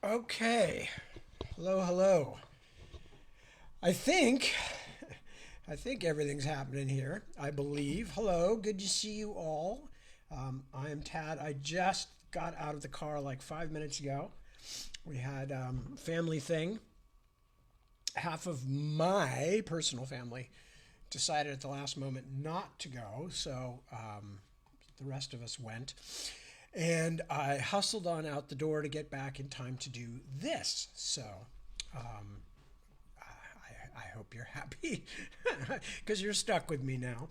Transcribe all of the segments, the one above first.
Okay. Hello, hello. I think I think everything's happening here. I believe. Hello, good to see you all. I am Tad. I just got out of the car like 5 minutes ago. We had family thing. Half of my personal family decided at the last moment not to go, so the rest of us went. And I hustled on out the door to get back in time to do this. So I hope you're happy because you're stuck with me now.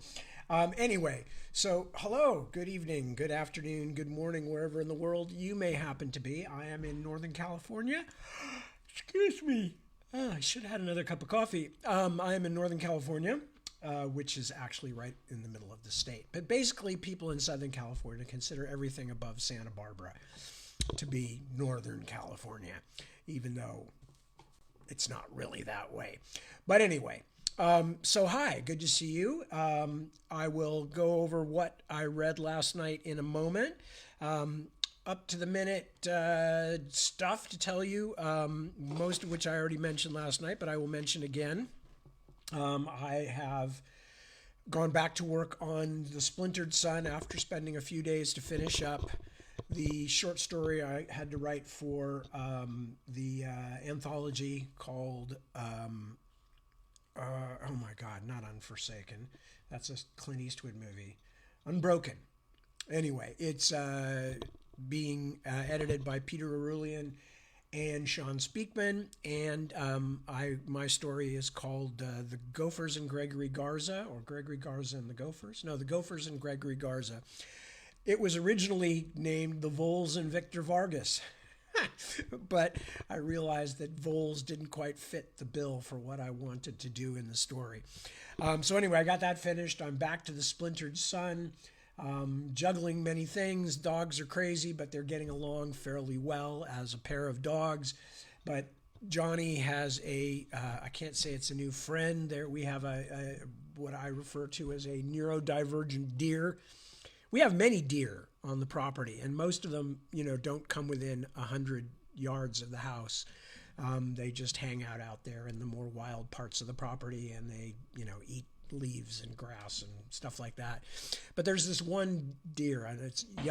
Anyway, so hello, good evening, good afternoon, good morning, wherever in the world you may happen to be. I am in Northern California. Excuse me. I should have had another cup of coffee. I am in Northern California, which is actually right in the middle of the state. But basically, people in Southern California consider everything above Santa Barbara to be Northern California, even though it's not really that way. But anyway, so hi, good to see you. I will go over what I read last night in a moment. Up to the minute stuff to tell you, most of which I already mentioned last night, but I will mention again. I have gone back to work on The Splintered Sun after spending a few days to finish up the short story I had to write for the anthology called, oh my God, not Unforsaken. That's a Clint Eastwood movie. Unbroken. Anyway, it's being edited by Peter Arulian and Sean Speakman, and my story is called "The Gophers and Gregory Garza," or Gregory Garza and the Gophers. No, "The Gophers and Gregory Garza." It was originally named "The Voles and Victor Vargas," but I realized that Voles didn't quite fit the bill for what I wanted to do in the story. So anyway, I got that finished. I'm back to The Splintered Sun. Juggling many things. Dogs are crazy, but they're getting along fairly well as a pair of dogs. But Johnny has I can't say it's a new friend. There we have what I refer to as a neurodivergent deer. We have many deer on the property, and most of them, don't come within 100 yards of the house. They just hang out there in the more wild parts of the property, and they, eat leaves and grass and stuff like that. But there's this one deer, and it's a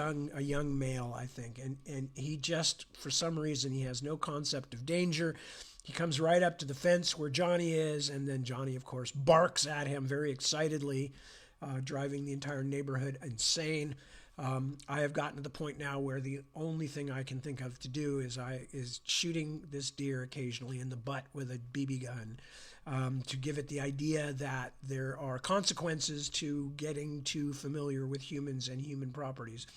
young male, I think, and he just, for some reason, he has no concept of danger. He comes right up to the fence where Johnny is, and then Johnny, of course, barks at him very excitedly, driving the entire neighborhood insane. I have gotten to the point now where the only thing I can think of to do is shooting this deer occasionally in the butt with a BB gun, to give it the idea that there are consequences to getting too familiar with humans and human properties,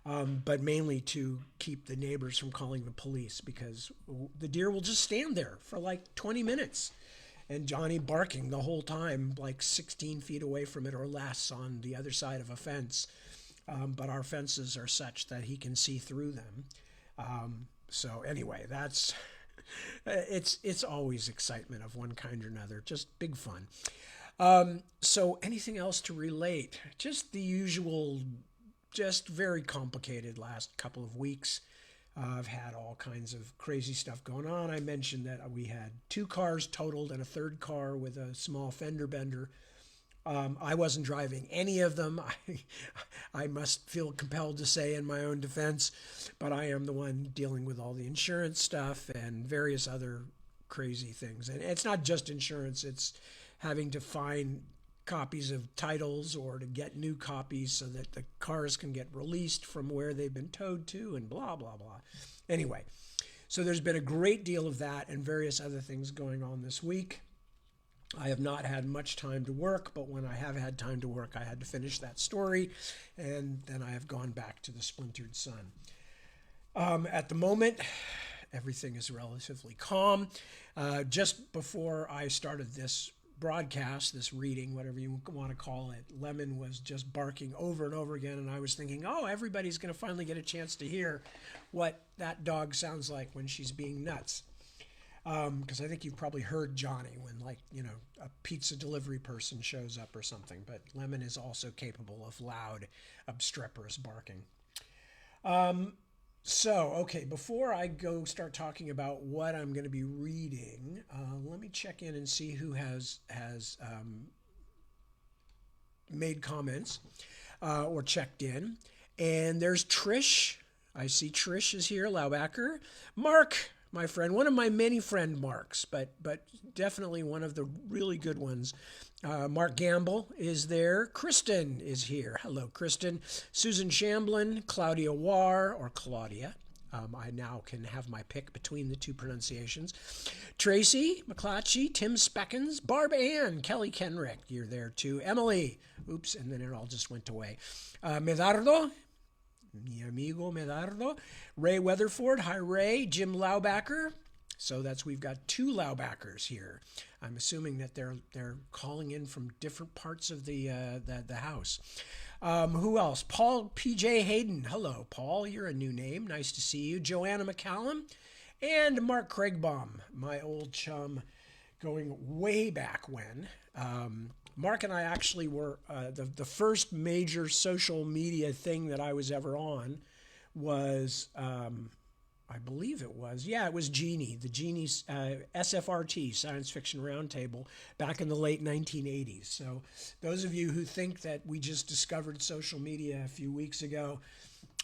but mainly to keep the neighbors from calling the police, because the deer will just stand there for like 20 minutes and Johnny barking the whole time, like 16 feet away from it or less on the other side of a fence. But our fences are such that he can see through them. So anyway, that's it's always excitement of one kind or another, just big fun. So anything else to relate? Just the usual, just very complicated last couple of weeks. I've had all kinds of crazy stuff going on. I mentioned that we had two cars totaled and a third car with a small fender bender. I wasn't driving any of them. I must feel compelled to say in my own defense, but I am the one dealing with all the insurance stuff and various other crazy things. And it's not just insurance, it's having to find copies of titles or to get new copies so that the cars can get released from where they've been towed to, and blah, blah, blah. Anyway, so there's been a great deal of that and various other things going on this week. I have not had much time to work, but when I have had time to work, I had to finish that story, and then I have gone back to The Splintered Sun. At the moment, everything is relatively calm. Just before I started this broadcast, this reading, whatever you want to call it, Lemon was just barking over and over again, and I was thinking, oh, everybody's going to finally get a chance to hear what that dog sounds like when she's being nuts. Because I think you've probably heard Johnny when, like, a pizza delivery person shows up or something. But Lemon is also capable of loud, obstreperous barking. So, okay, before I go start talking about what I'm going to be reading, let me check in and see who has made comments or checked in. And there's Trish. I see Trish is here. Laubacker. Mark, my friend, one of my many friend Marks, but definitely one of the really good ones. Mark Gamble is there. Kristen is here. Hello, Kristen. Susan Shamblin, Claudia War, or Claudia. I now can have my pick between the two pronunciations. Tracy McClatchy, Tim Speckens, Barb Ann, Kelly Kenrick, you're there too. Emily, oops, and then it all just went away. Medardo, mi amigo Medardo. Ray Weatherford, hi Ray. Jim Laubacker. So we've got two Laubackers here. I'm assuming that they're calling in from different parts of the house. Who else? Paul P.J. Hayden. Hello, Paul. You're a new name. Nice to see you. Joanna McCallum and Mark Craigbaum, my old chum, going way back when. Mark and I actually were the first major social media thing that I was ever on was. I believe it was Genie, the Genie's SFRT, Science Fiction Roundtable, back in the late 1980s. So those of you who think that we just discovered social media a few weeks ago,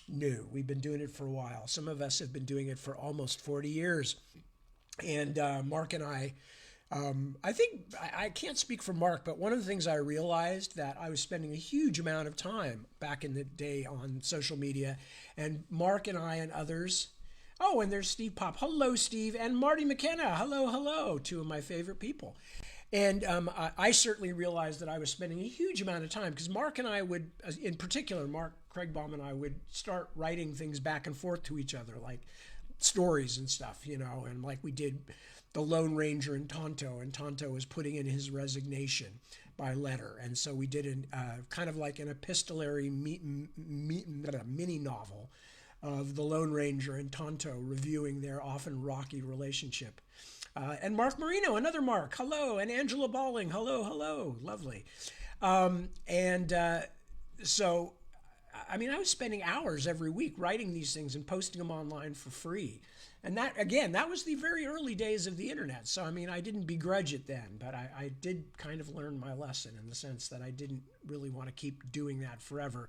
no, we've been doing it for a while. Some of us have been doing it for almost 40 years. And Mark and I think, I can't speak for Mark, but one of the things I realized that I was spending a huge amount of time back in the day on social media, and Mark and I and others. Oh, and there's Steve Pop. Hello, Steve. And Marty McKenna. Hello, hello. Two of my favorite people. And I certainly realized that I was spending a huge amount of time because Mark and I would, in particular, Mark Craigbaum and I would start writing things back and forth to each other, like stories and stuff, and like we did The Lone Ranger and Tonto was putting in his resignation by letter. And so we did kind of like an epistolary mini novel of the Lone Ranger and Tonto reviewing their often rocky relationship. And Mark Marino, another Mark, hello. And Angela Balling, hello, hello, lovely. So, I mean, I was spending hours every week writing these things and posting them online for free. And that was the very early days of the internet. So, I mean, I didn't begrudge it then, but I did kind of learn my lesson in the sense that I didn't really want to keep doing that forever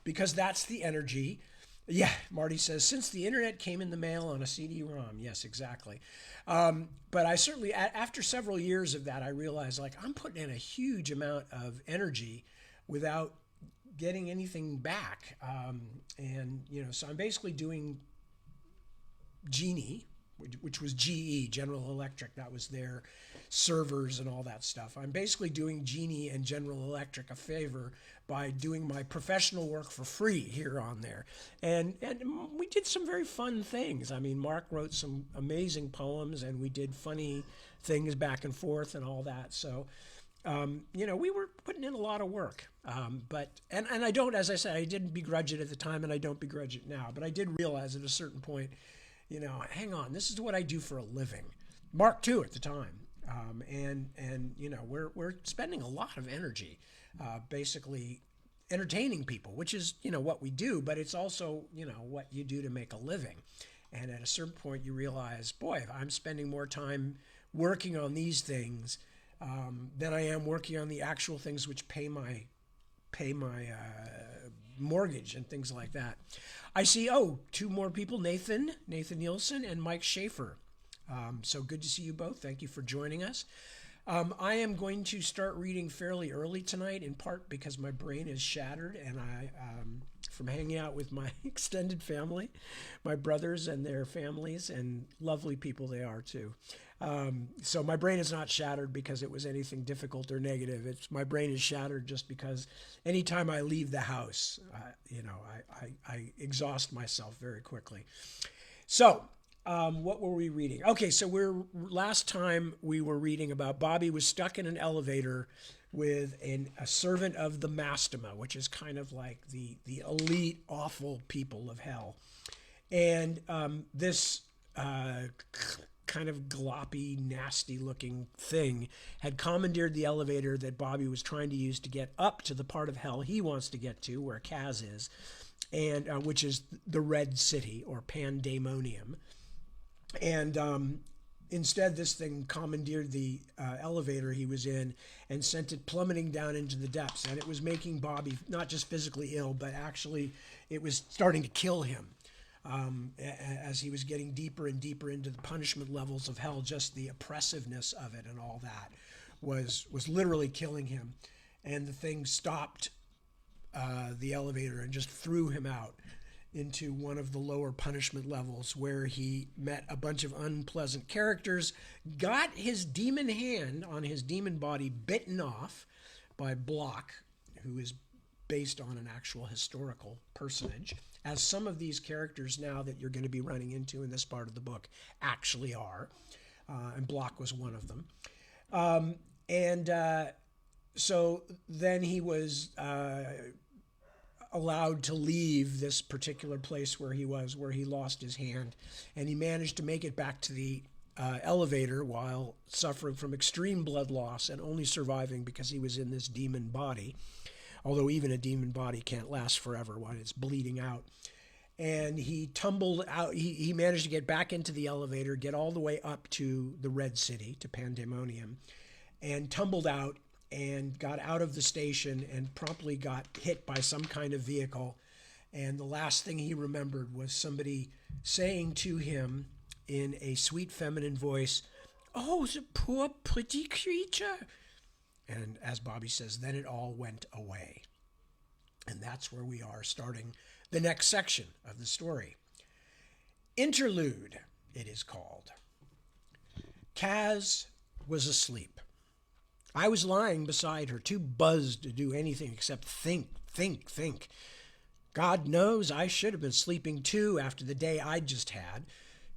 because that's the energy. Yeah, Marty says, since the internet came in the mail on a CD-ROM. Yes, exactly. But I certainly, after several years of that, I realized, like, I'm putting in a huge amount of energy without getting anything back. So I'm basically doing Genie, which was GE, General Electric. That was their servers and all that stuff. I'm basically doing Genie and General Electric a favor by doing my professional work for free here on there. And we did some very fun things. I mean, Mark wrote some amazing poems and we did funny things back and forth and all that. So, we were putting in a lot of work. But I don't, as I said, I didn't begrudge it at the time and I don't begrudge it now. But I did realize at a certain point, hang on, this is what I do for a living. Mark too at the time. We're spending a lot of energy, basically entertaining people, which is, what we do, but it's also, what you do to make a living. And at a certain point you realize, boy, I'm spending more time working on these things, than I am working on the actual things which pay my mortgage and things like that. I see, two more people, Nathan Nielsen and Mike Schaefer. So good to see you both. Thank you for joining us. I am going to start reading fairly early tonight, in part because my brain is shattered and from hanging out with my extended family, my brothers and their families, and lovely people they are too. So my brain is not shattered because it was anything difficult or negative. My brain is shattered just because anytime I leave the house, I exhaust myself very quickly. So, what were we reading? Okay, so last time we were reading about Bobby was stuck in an elevator with a servant of the Mastema, which is kind of like the elite, awful people of hell. And this kind of gloppy, nasty-looking thing had commandeered the elevator that Bobby was trying to use to get up to the part of hell he wants to get to, where Kaz is. and which is the Red City or Pandemonium. And instead, this thing commandeered the elevator he was in and sent it plummeting down into the depths. And it was making Bobby not just physically ill, but actually it was starting to kill him as he was getting deeper and deeper into the punishment levels of hell. Just the oppressiveness of it and all that was literally killing him. And the thing stopped the elevator and just threw him out into one of the lower punishment levels, where he met a bunch of unpleasant characters, got his demon hand on his demon body bitten off by Block, who is based on an actual historical personage, as some of these characters now that you're going to be running into in this part of the book actually are. And Block was one of them. So then he was allowed to leave this particular place where he lost his hand, and he managed to make it back to the elevator while suffering from extreme blood loss and only surviving because he was in this demon body, although even a demon body can't last forever when it's bleeding out. And he tumbled out. He managed to get back into the elevator, get all the way up to the Red City, to Pandemonium, and tumbled out and got out of the station and promptly got hit by some kind of vehicle. And the last thing he remembered was somebody saying to him in a sweet feminine voice, "Oh, the poor pretty creature." And as Bobby says, then it all went away. And that's where we are starting the next section of the story. Interlude, it is called. Kaz was asleep. I was lying beside her, too buzzed to do anything except think. God knows I should have been sleeping too after the day I'd just had,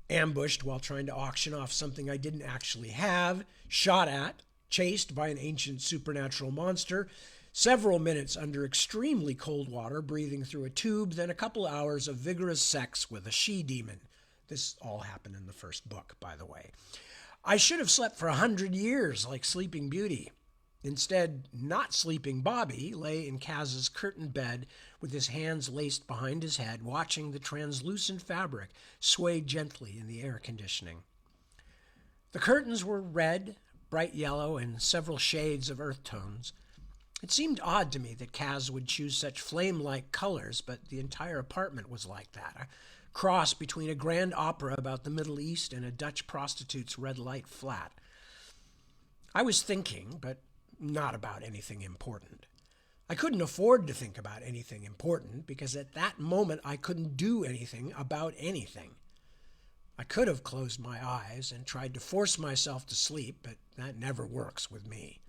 ambushed while trying to auction off something I didn't actually have, shot at, chased by an ancient supernatural monster, several minutes under extremely cold water, breathing through a tube, then a couple hours of vigorous sex with a she-demon. This all happened in the first book, by the way. I should have slept for 100 years like Sleeping Beauty. Instead, not sleeping Bobby lay in Kaz's curtained bed with his hands laced behind his head, watching the translucent fabric sway gently in the air conditioning. The curtains were red, bright yellow, and several shades of earth tones. It seemed odd to me that Kaz would choose such flame-like colors, but the entire apartment was like that, a cross between a grand opera about the Middle East and a Dutch prostitute's red light flat. I was thinking, but not about anything important. I couldn't afford to think about anything important because at that moment I couldn't do anything about anything. I could have closed my eyes and tried to force myself to sleep, but that never works with me.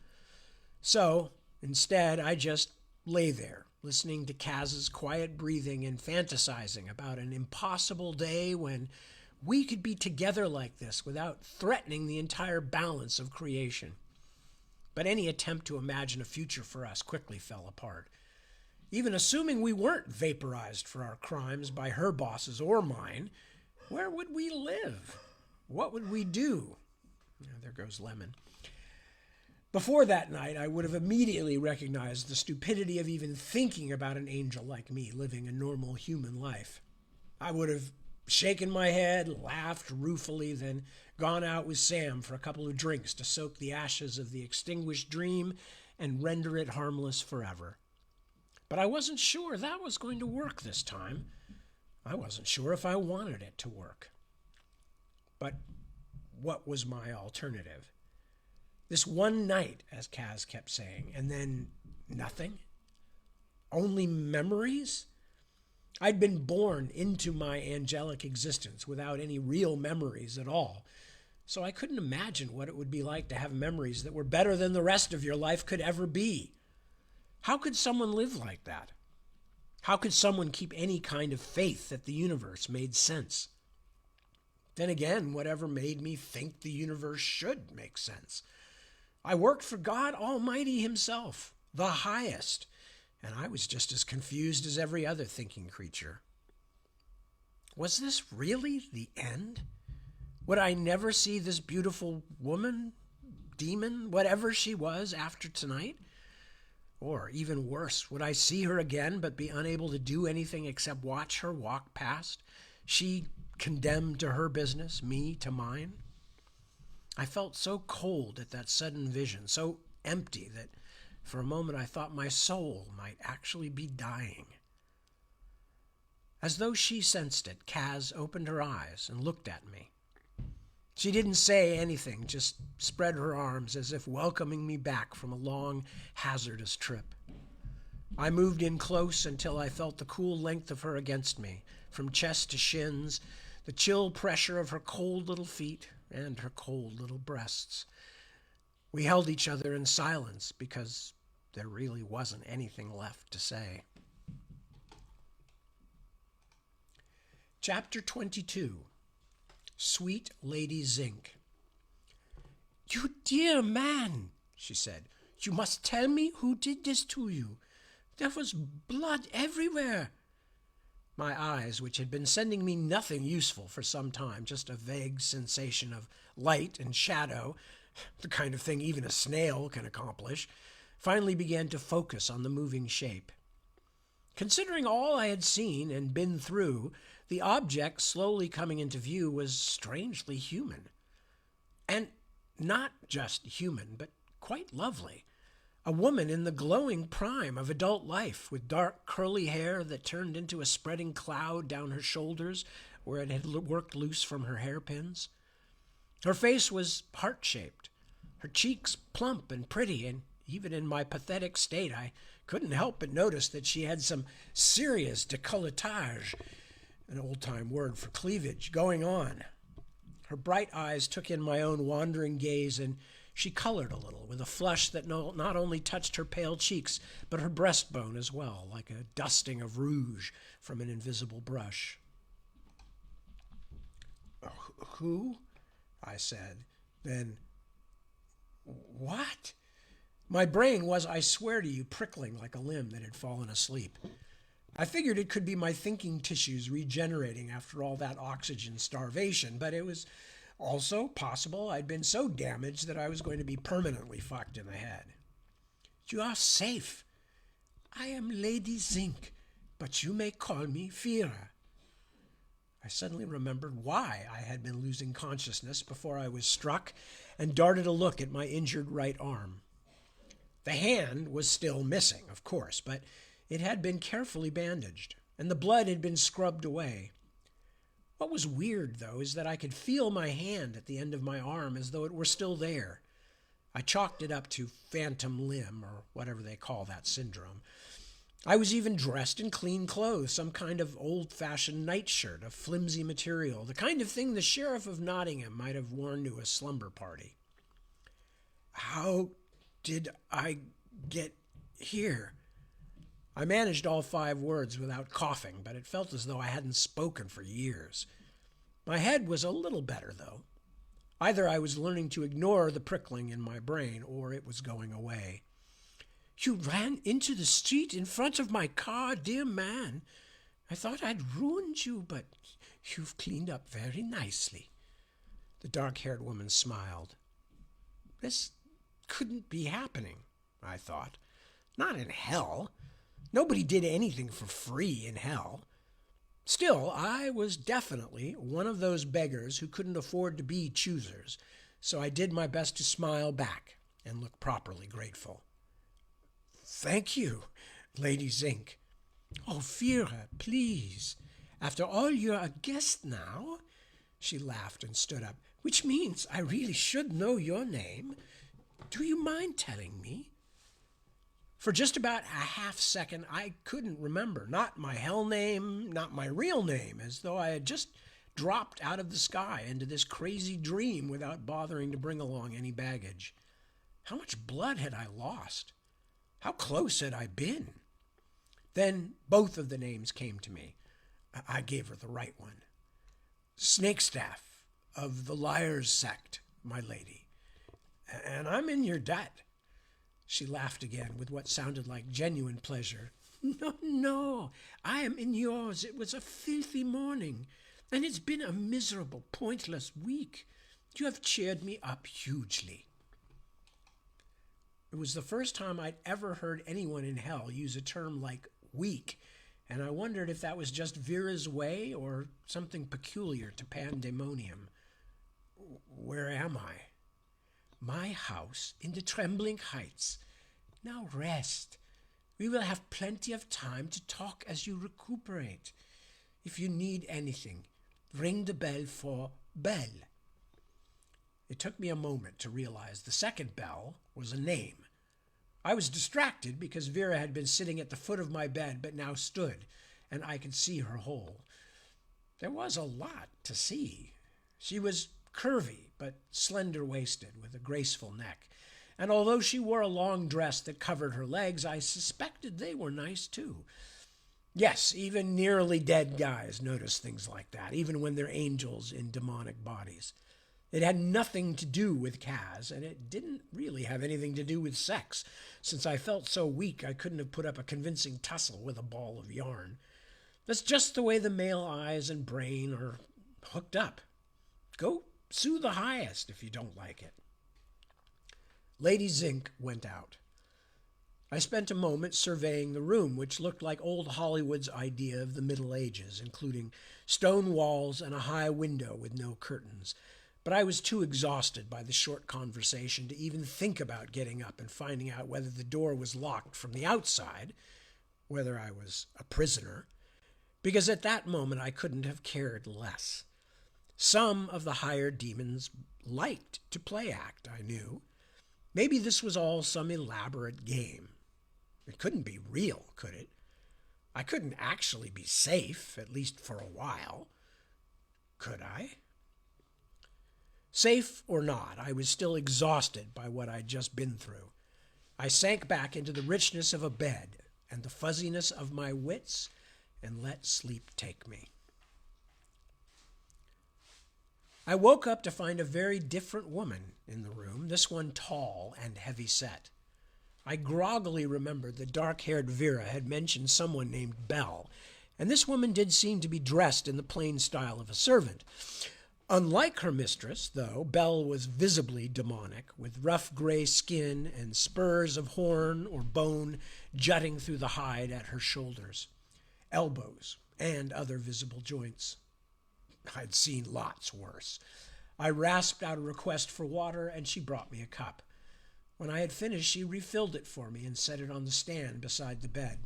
So, instead, I just lay there, listening to Kaz's quiet breathing and fantasizing about an impossible day when we could be together like this without threatening the entire balance of creation. But any attempt to imagine a future for us quickly fell apart. Even assuming we weren't vaporized for our crimes by her bosses or mine, where would we live? What would we do? There goes Lemon. Before that night, I would have immediately recognized the stupidity of even thinking about an angel like me living a normal human life. I would have shaken my head, laughed ruefully, then gone out with Sam for a couple of drinks to soak the ashes of the extinguished dream and render it harmless forever. But I wasn't sure that was going to work this time. I wasn't sure if I wanted it to work. But what was my alternative? This one night, as Kaz kept saying, and then nothing? Only memories? I'd been born into my angelic existence without any real memories at all, so I couldn't imagine what it would be like to have memories that were better than the rest of your life could ever be. How could someone live like that? How could someone keep any kind of faith that the universe made sense? Then again, whatever made me think the universe should make sense? I worked for God Almighty himself, the highest, and I was just as confused as every other thinking creature. Was this really the end? Would I never see this beautiful woman, demon, whatever she was, after tonight? Or even worse, would I see her again but be unable to do anything except watch her walk past? She condemned to her business, me to mine. I felt so cold at that sudden vision, so empty that for a moment I thought my soul might actually be dying. As though she sensed it, Kaz opened her eyes and looked at me. She didn't say anything, just spread her arms as if welcoming me back from a long, hazardous trip. I moved in close until I felt the cool length of her against me, from chest to shins, the chill pressure of her cold little feet and her cold little breasts. We held each other in silence because there really wasn't anything left to say. Chapter 22. Sweet Lady Zinc. "You dear man," she said, "you must tell me who did this to you. There was blood everywhere." My eyes, which had been sending me nothing useful for some time, just a vague sensation of light and shadow, the kind of thing even a snail can accomplish, finally began to focus on the moving shape. Considering all I had seen and been through, the object slowly coming into view was strangely human. And not just human, but quite lovely. A woman in the glowing prime of adult life, with dark curly hair that turned into a spreading cloud down her shoulders where it had worked loose from her hairpins. Her face was heart-shaped, her cheeks plump and pretty, and even in my pathetic state I couldn't help but notice that she had some serious décolletage, an old-time word for cleavage, going on. Her bright eyes took in my own wandering gaze, and she colored a little, with a flush that not only touched her pale cheeks, but her breastbone as well, like a dusting of rouge from an invisible brush. "Who?" I said. Then, "What?" My brain was, I swear to you, prickling like a limb that had fallen asleep. I figured it could be my thinking tissues regenerating after all that oxygen starvation, but it was also possible I'd been so damaged that I was going to be permanently fucked in the head. "You are safe. I am Lady Zinc, but you may call me Fira." I suddenly remembered why I had been losing consciousness before I was struck and darted a look at my injured right arm. The hand was still missing, of course, but it had been carefully bandaged, and the blood had been scrubbed away. What was weird, though, is that I could feel my hand at the end of my arm as though it were still there. I chalked it up to phantom limb, or whatever they call that syndrome. I was even dressed in clean clothes, some kind of old-fashioned nightshirt of flimsy material, the kind of thing the sheriff of Nottingham might have worn to a slumber party. "How did I get here?" I managed all 5 words without coughing, but it felt as though I hadn't spoken for years. My head was a little better, though. Either I was learning to ignore the prickling in my brain, or it was going away. "You ran into the street in front of my car, dear man. I thought I'd ruined you, but you've cleaned up very nicely." The dark-haired woman smiled. This couldn't be happening, I thought. Not in hell. Nobody did anything for free in hell. Still, I was definitely one of those beggars who couldn't afford to be choosers, so I did my best to smile back and look properly grateful. "Thank you, Lady Zinc." "Oh, Vera, please. After all, you're a guest now." She laughed and stood up. "Which means I really should know your name. Do you mind telling me?" For just about a half second, I couldn't remember. Not my hell name, not my real name, as though I had just dropped out of the sky into this crazy dream without bothering to bring along any baggage. How much blood had I lost? How close had I been? Then both of the names came to me. I gave her the right one. "Snakestaff of the Liars sect, my lady. And I'm in your debt." She laughed again with what sounded like genuine pleasure. "No, no, I am in yours. It was a filthy morning, and it's been a miserable, pointless week. You have cheered me up hugely." It was the first time I'd ever heard anyone in hell use a term like weak, and I wondered if that was just Vera's way or something peculiar to pandemonium. Where am I? My house in the Trembling Heights. Now rest. We will have plenty of time to talk as you recuperate. If you need anything, ring the bell for Belle. It took me a moment to realize the second Belle was a name. I was distracted because Vera had been sitting at the foot of my bed but now stood, and I could see her whole. There was a lot to see. She was curvy but slender-waisted with a graceful neck, and although she wore a long dress that covered her legs, I suspected they were nice too. Yes, even nearly dead guys notice things like that, even when they're angels in demonic bodies. It had nothing to do with Kaz, and it didn't really have anything to do with sex, since I felt so weak I couldn't have put up a convincing tussle with a ball of yarn. That's just the way the male eyes and brain are hooked up. Go sue the highest if you don't like it. Lady Zink went out. I spent a moment surveying the room, which looked like old Hollywood's idea of the Middle Ages, including stone walls and a high window with no curtains. But I was too exhausted by the short conversation to even think about getting up and finding out whether the door was locked from the outside, whether I was a prisoner, because at that moment I couldn't have cared less. Some of the higher demons liked to play act, I knew. Maybe this was all some elaborate game. It couldn't be real, could it? I couldn't actually be safe, at least for a while. Could I? Safe or not, I was still exhausted by what I'd just been through. I sank back into the richness of a bed and the fuzziness of my wits and let sleep take me. I woke up to find a very different woman in the room, this one tall and heavy-set. I groggily remembered that dark-haired Vera had mentioned someone named Belle, and this woman did seem to be dressed in the plain style of a servant. Unlike her mistress, though, Belle was visibly demonic, with rough gray skin and spurs of horn or bone jutting through the hide at her shoulders, elbows, and other visible joints. I'd seen lots worse. I rasped out a request for water, and she brought me a cup. When I had finished, she refilled it for me and set it on the stand beside the bed.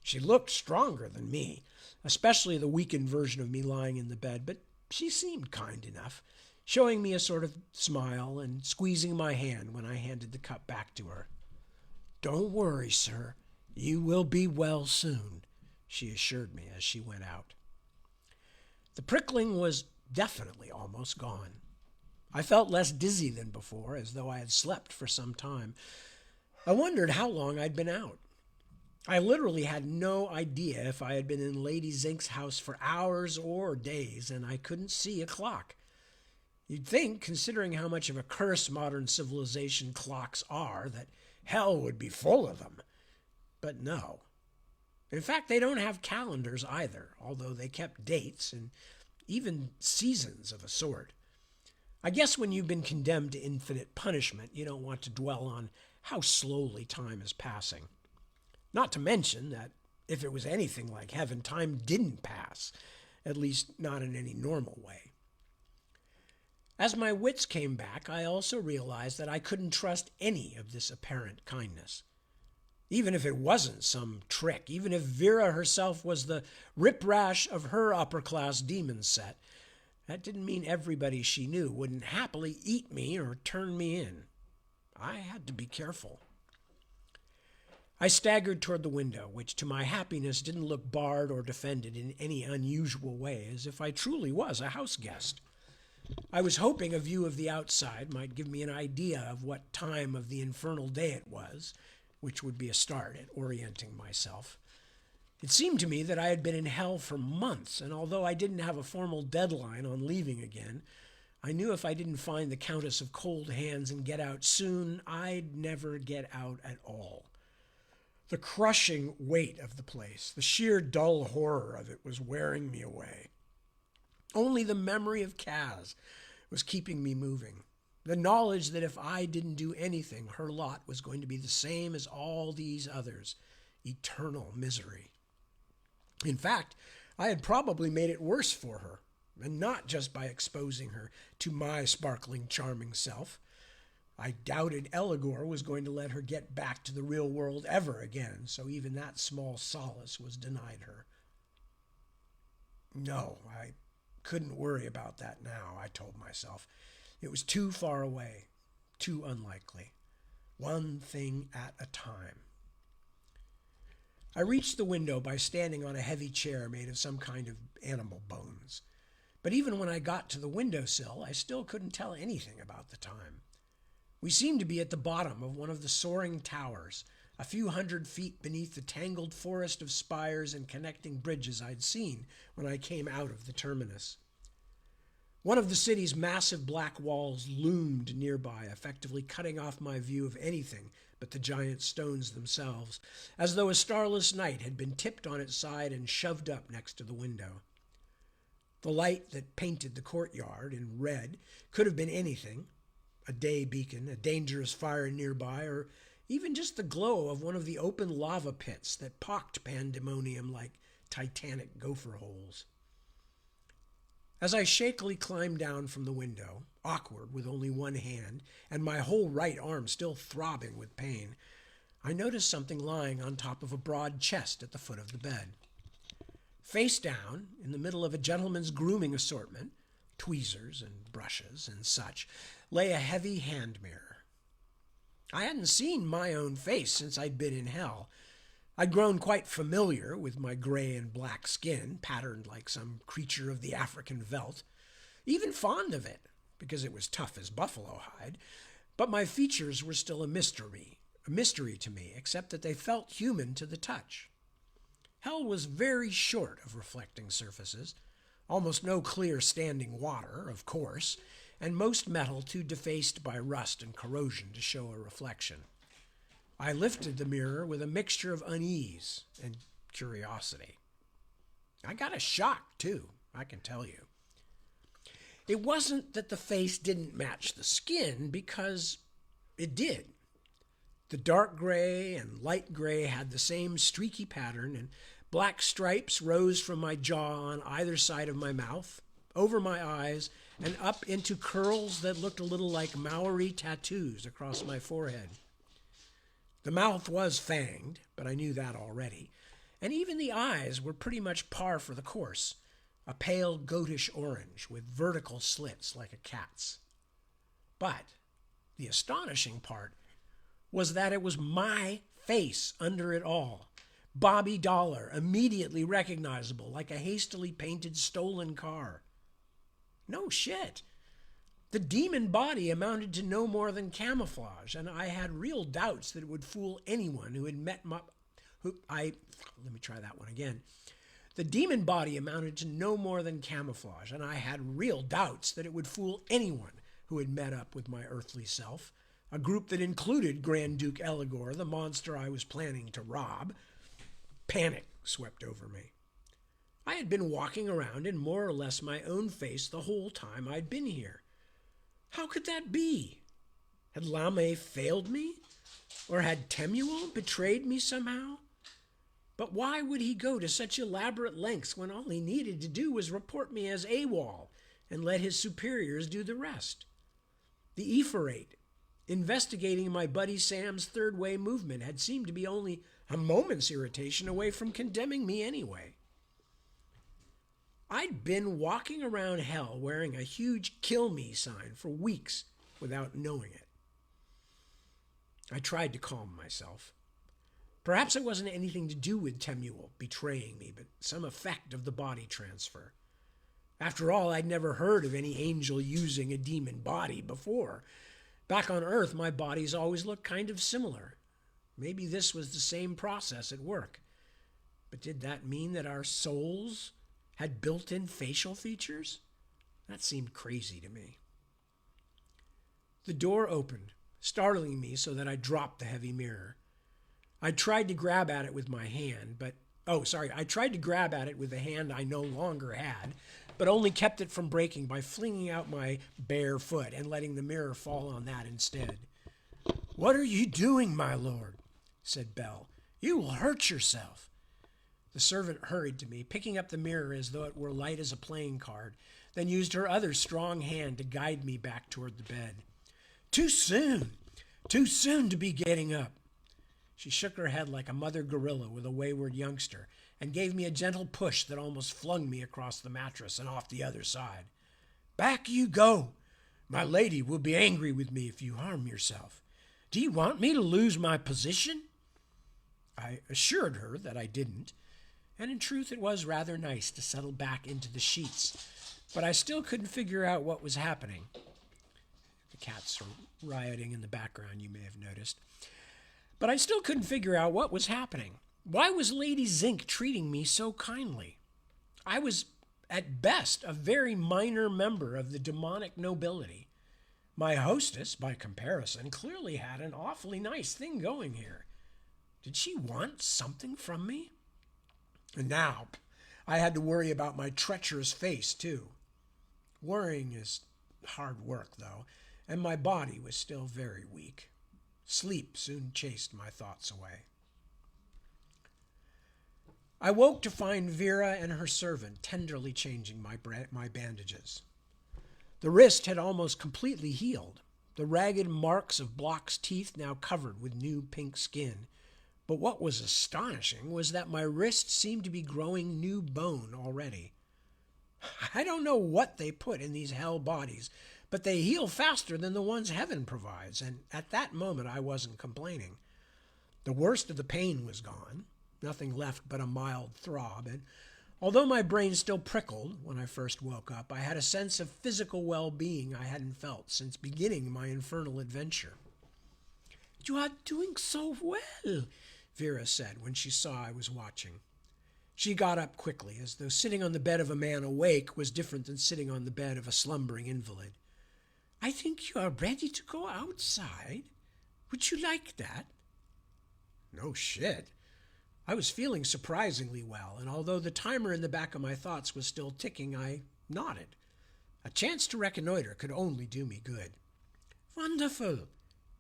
She looked stronger than me, especially the weakened version of me lying in the bed, but she seemed kind enough, showing me a sort of smile and squeezing my hand when I handed the cup back to her. "Don't worry, sir. You will be well soon," she assured me as she went out. The prickling was definitely almost gone. I felt less dizzy than before, as though I had slept for some time. I wondered how long I'd been out. I literally had no idea if I had been in Lady Zink's house for hours or days, and I couldn't see a clock. You'd think, considering how much of a curse modern civilization clocks are, that hell would be full of them. But no. In fact, they don't have calendars either, although they kept dates and even seasons of a sort. I guess when you've been condemned to infinite punishment, you don't want to dwell on how slowly time is passing. Not to mention that if it was anything like heaven, time didn't pass, at least not in any normal way. As my wits came back, I also realized that I couldn't trust any of this apparent kindness. Even if it wasn't some trick, even if Vera herself was the rip-rash of her upper-class demon set, that didn't mean everybody she knew wouldn't happily eat me or turn me in. I had to be careful. I staggered toward the window, which to my happiness didn't look barred or defended in any unusual way, as if I truly was a house guest. I was hoping a view of the outside might give me an idea of what time of the infernal day it was, which would be a start at orienting myself. It seemed to me that I had been in hell for months, and although I didn't have a formal deadline on leaving again, I knew if I didn't find the Countess of Cold Hands and get out soon, I'd never get out at all. The crushing weight of the place, the sheer dull horror of it was wearing me away. Only the memory of Kaz was keeping me moving. The knowledge that if I didn't do anything, her lot was going to be the same as all these others. Eternal misery. In fact, I had probably made it worse for her, and not just by exposing her to my sparkling, charming self. I doubted Eligor was going to let her get back to the real world ever again, so even that small solace was denied her. No, I couldn't worry about that now, I told myself. It was too far away, too unlikely. One thing at a time. I reached the window by standing on a heavy chair made of some kind of animal bones. But even when I got to the windowsill, I still couldn't tell anything about the time. We seemed to be at the bottom of one of the soaring towers, a few 100 feet beneath the tangled forest of spires and connecting bridges I'd seen when I came out of the terminus. One of the city's massive black walls loomed nearby, effectively cutting off my view of anything but the giant stones themselves, as though a starless night had been tipped on its side and shoved up next to the window. The light that painted the courtyard in red could have been anything, a day beacon, a dangerous fire nearby, or even just the glow of one of the open lava pits that pocked Pandemonium like titanic gopher holes. As I shakily climbed down from the window, awkward with only one hand, and my whole right arm still throbbing with pain, I noticed something lying on top of a broad chest at the foot of the bed. Face down, in the middle of a gentleman's grooming assortment, tweezers and brushes and such, lay a heavy hand mirror. I hadn't seen my own face since I'd been in hell. I'd grown quite familiar with my gray and black skin, patterned like some creature of the African veldt, even fond of it, because it was tough as buffalo hide, but my features were still a mystery to me, except that they felt human to the touch. Hell was very short of reflecting surfaces, almost no clear standing water, of course, and most metal too defaced by rust and corrosion to show a reflection. I lifted the mirror with a mixture of unease and curiosity. I got a shock, too, I can tell you. It wasn't that the face didn't match the skin, because it did. The dark gray and light gray had the same streaky pattern, and black stripes rose from my jaw on either side of my mouth, over my eyes, and up into curls that looked a little like Maori tattoos across my forehead. The mouth was fanged, but I knew that already, and even the eyes were pretty much par for the course, a pale goatish orange with vertical slits like a cat's. But the astonishing part was that it was my face under it all. Bobby Dollar, immediately recognizable like a hastily painted stolen car. No shit. The demon body amounted to no more than camouflage, and I had real doubts that it would fool anyone who had met my... Let me try that one again. The demon body amounted to no more than camouflage, and I had real doubts that it would fool anyone who had met up with my earthly self, a group that included Grand Duke Eligor, the monster I was planning to rob. Panic swept over me. I had been walking around in more or less my own face the whole time I'd been here. How could that be? Had Lame failed me? Or had Temuel betrayed me somehow? But why would he go to such elaborate lengths when all he needed to do was report me as AWOL and let his superiors do the rest? The Ephorate, investigating my buddy Sam's third way movement, had seemed to be only a moment's irritation away from condemning me anyway. I'd been walking around hell wearing a huge kill me sign for weeks without knowing it. I tried to calm myself. Perhaps it wasn't anything to do with Temuel betraying me, but some effect of the body transfer. After all, I'd never heard of any angel using a demon body before. Back on Earth, my bodies always looked kind of similar. Maybe this was the same process at work. But did that mean that our souls had built-in facial features? That seemed crazy to me. The door opened, startling me so that I dropped the heavy mirror. I tried to grab at it with my hand, I tried to grab at it with the hand I no longer had, but only kept it from breaking by flinging out my bare foot and letting the mirror fall on that instead. "What are you doing, my lord?" said Belle. "You will hurt yourself." The servant hurried to me, picking up the mirror as though it were light as a playing card, then used her other strong hand to guide me back toward the bed. Too soon to be getting up." She shook her head like a mother gorilla with a wayward youngster and gave me a gentle push that almost flung me across the mattress and off the other side. "Back you go. My lady will be angry with me if you harm yourself. Do you want me to lose my position?" I assured her that I didn't, and in truth it was rather nice to settle back into the sheets, but I still couldn't figure out what was happening. The cats are rioting in the background, you may have noticed. But I still couldn't figure out what was happening. Why was Lady Zink treating me so kindly? I was, at best, a very minor member of the demonic nobility. My hostess, by comparison, clearly had an awfully nice thing going here. Did she want something from me? And now I had to worry about my treacherous face, too. Worrying is hard work, though, and my body was still very weak. Sleep soon chased my thoughts away. I woke to find Vera and her servant tenderly changing my bandages. The wrist had almost completely healed, the ragged marks of Block's teeth now covered with new pink skin. But what was astonishing was that my wrist seemed to be growing new bone already. I don't know what they put in these hell bodies, but they heal faster than the ones heaven provides, and at that moment I wasn't complaining. The worst of the pain was gone, nothing left but a mild throb, and although my brain still prickled when I first woke up, I had a sense of physical well-being I hadn't felt since beginning my infernal adventure. "You are doing so well," Vera said when she saw I was watching. She got up quickly, as though sitting on the bed of a man awake was different than sitting on the bed of a slumbering invalid. "I think you are ready to go outside. Would you like that?" No shit. I was feeling surprisingly well, and although the timer in the back of my thoughts was still ticking, I nodded. A chance to reconnoiter could only do me good. "Wonderful,"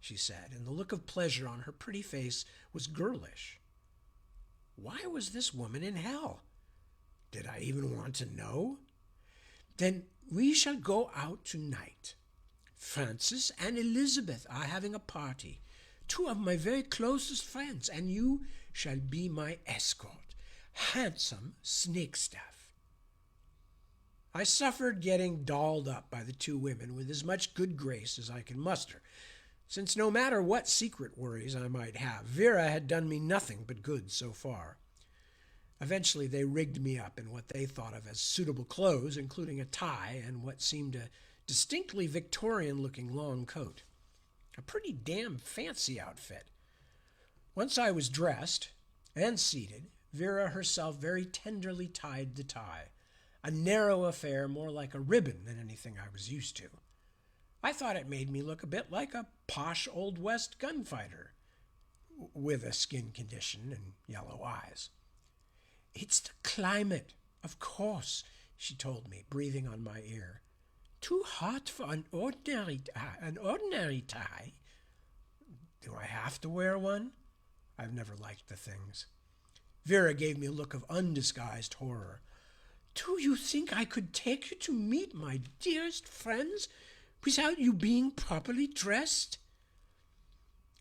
she said, and the look of pleasure on her pretty face was girlish. Why was this woman in hell? Did I even want to know? "Then we shall go out tonight. Francis and Elizabeth are having a party, two of my very closest friends, and you shall be my escort, handsome Snakestaff." I suffered getting dolled up by the two women with as much good grace as I could muster, since no matter what secret worries I might have, Vera had done me nothing but good so far. Eventually they rigged me up in what they thought of as suitable clothes, including a tie and what seemed a distinctly Victorian-looking long coat. A pretty damn fancy outfit. Once I was dressed and seated, Vera herself very tenderly tied the tie, a narrow affair more like a ribbon than anything I was used to. I thought it made me look a bit like a posh Old West gunfighter, with a skin condition and yellow eyes. "It's the climate, of course," she told me, breathing on my ear. "Too hot for an ordinary tie. Do I have to wear one? I've never liked the things." Vera gave me a look of undisguised horror. "Do you think I could take you to meet my dearest friends without you being properly dressed?"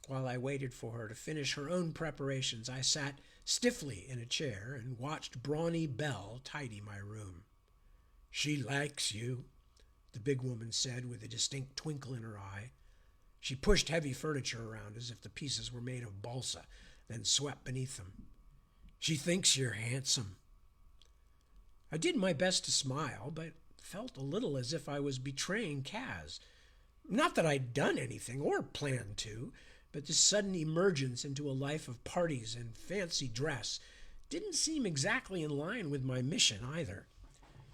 While I waited for her to finish her own preparations, I sat stiffly in a chair and watched brawny Belle tidy my room. "She likes you," the big woman said with a distinct twinkle in her eye. She pushed heavy furniture around as if the pieces were made of balsa, then swept beneath them. "She thinks you're handsome." I did my best to smile, but felt a little as if I was betraying Kaz. Not that I'd done anything or planned to, but this sudden emergence into a life of parties and fancy dress didn't seem exactly in line with my mission either.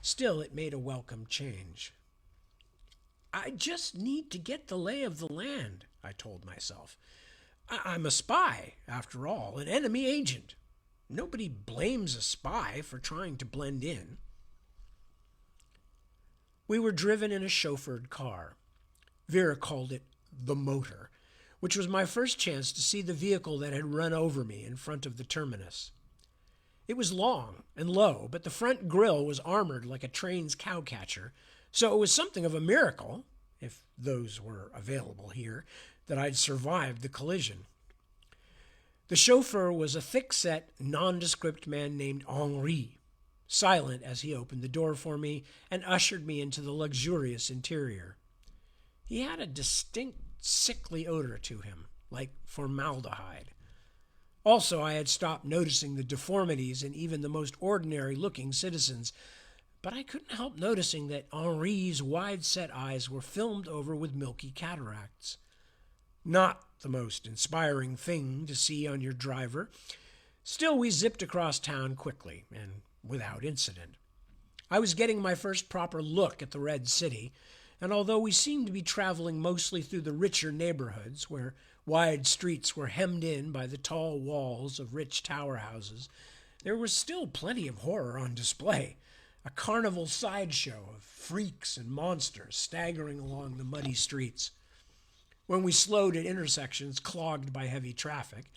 Still, it made a welcome change. "I just need to get the lay of the land," I told myself. I'm a spy, after all, an enemy agent. Nobody blames a spy for trying to blend in. We were driven in a chauffeured car. Vera called it the motor, which was my first chance to see the vehicle that had run over me in front of the terminus. It was long and low, but the front grille was armored like a train's cowcatcher, so it was something of a miracle, if those were available here, that I'd survived the collision. The chauffeur was a thick-set, nondescript man named Henri, silent as he opened the door for me and ushered me into the luxurious interior. He had a distinct sickly odor to him, like formaldehyde. Also, I had stopped noticing the deformities in even the most ordinary-looking citizens, but I couldn't help noticing that Henri's wide-set eyes were filmed over with milky cataracts. Not the most inspiring thing to see on your driver. Still, we zipped across town quickly and without incident. I was getting my first proper look at the Red City, and although we seemed to be traveling mostly through the richer neighborhoods, where wide streets were hemmed in by the tall walls of rich tower houses, there was still plenty of horror on display. A carnival sideshow of freaks and monsters staggering along the muddy streets. When we slowed at intersections clogged by heavy traffic,